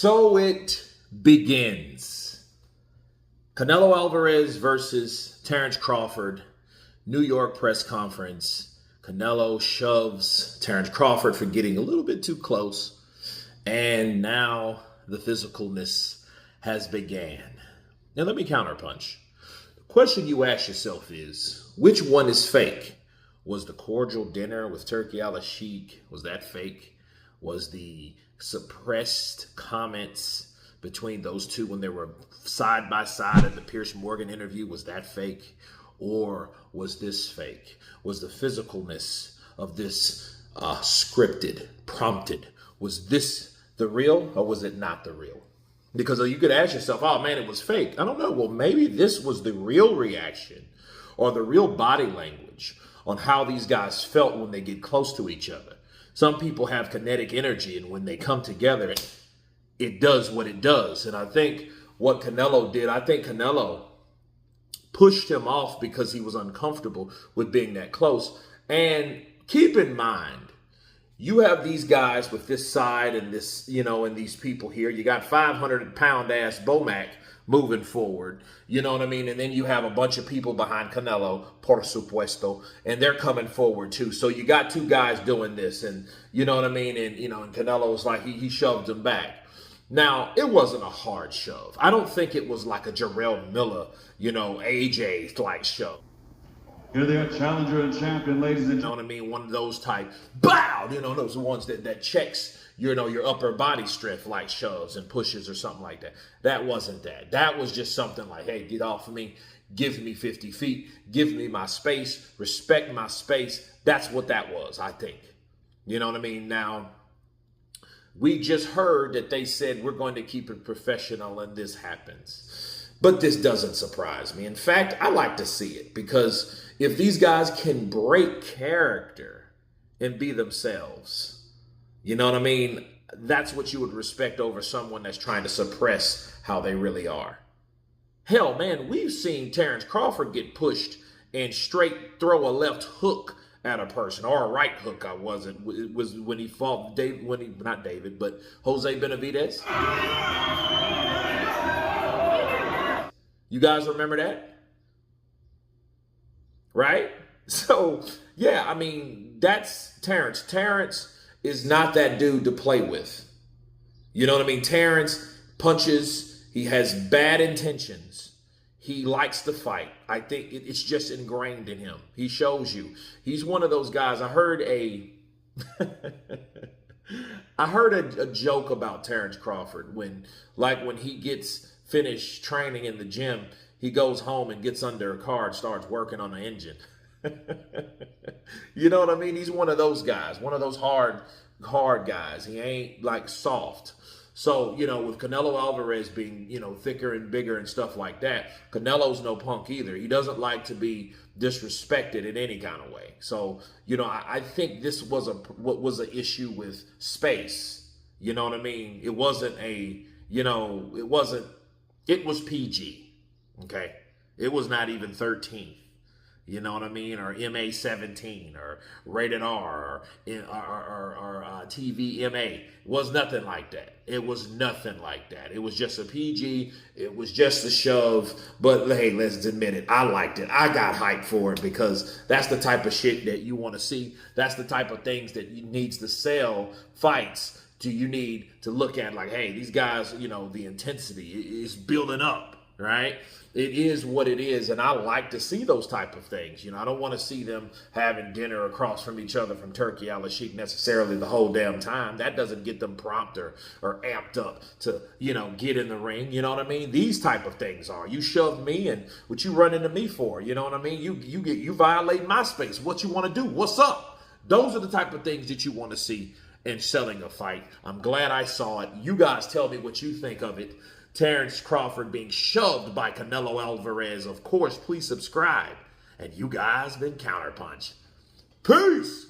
So it begins. Canelo Alvarez versus Terence Crawford, New York press conference. Canelo shoves Terence Crawford for getting a little bit too close. And now the physicalness has began. Now let me counterpunch. The question you ask yourself is, which one is fake? Was the cordial dinner with turkey a la chic, was that fake? Was the suppressed comments between those two when they were side by side at the Pierce Morgan interview, was that fake? Or was this fake? Was the physicalness of this scripted, prompted? Was this the real or was it not the real? Because you could ask yourself, oh man, it was fake. I don't know. Well, maybe this was the real reaction or the real body language on how these guys felt when they get close to each other. Some people have kinetic energy, and when they come together, it does what it does. And I think what Canelo did, I think Canelo pushed him off because he was uncomfortable with being that close. And keep in mind, you have these guys with this side and this, and these people here. You got 500-pound ass Bomac moving forward, you know what I mean? And then you have a bunch of people behind Canelo, por supuesto, and they're coming forward too. So you got two guys doing this, and you know what I mean? And, and Canelo was like, he shoved him back. Now, it wasn't a hard shove. I don't think it was like a Jarrell Miller, AJ-like shove. Here they are, challenger and champion, ladies and gentlemen. You know what I mean? One of those type, bow, those ones that checks, your upper body strength, like shoves and pushes or something like that. That wasn't that. That was just something like, hey, get off of me, give me 50 feet, give me my space, respect my space. That's what that was, I think. You know what I mean? Now, we just heard that they said we're going to keep it professional and this happens. But this doesn't surprise me. In fact, I like to see it because if these guys can break character and be themselves, you know what I mean? That's what you would respect over someone that's trying to suppress how they really are. Hell, man, we've seen Terence Crawford get pushed and straight throw a left hook at a person, or a right hook. It was when he fought Jose Benavidez. You guys remember that? Right? So, yeah, I mean, that's Terence. Terence is not that dude to play with. You know what I mean? Terence punches. He has bad intentions. He likes to fight. I think it's just ingrained in him. He shows you. He's one of those guys. I heard a joke about Terence Crawford when he gets finished training in the gym, he goes home and gets under a car and starts working on the engine. You know what I mean? He's one of those guys, one of those hard guys. He ain't like soft. So, with Canelo Alvarez being, thicker and bigger and stuff like that, Canelo's no punk either. He doesn't like to be disrespected in any kind of way. So, I think this was an issue with space. You know what I mean? It wasn't it was PG. Okay. It was not even 13. You know what I mean? Or MA-17 or rated R or TV MA. It was nothing like that. It was nothing like that. It was just a PG. It was just a shove. But hey, let's admit it. I liked it. I got hyped for it because that's the type of shit that you want to see. That's the type of things that needs to sell fights. You need to look at like, hey, these guys, the intensity is building up, right? It is what it is, and I like to see those type of things. I don't want to see them having dinner across from each other from turkey a la chic necessarily the whole damn time. That doesn't get them prompt or amped up to, get in the ring. You know what I mean? These type of things are. You shoved me, and what you run into me for? You know what I mean? You violate my space. What you want to do? What's up? Those are the type of things that you want to see in selling a fight. I'm glad I saw it. You guys tell me what you think of it. Terence Crawford being shoved by Canelo Alvarez. Of course, please subscribe. And you guys been Counterpunch. Peace!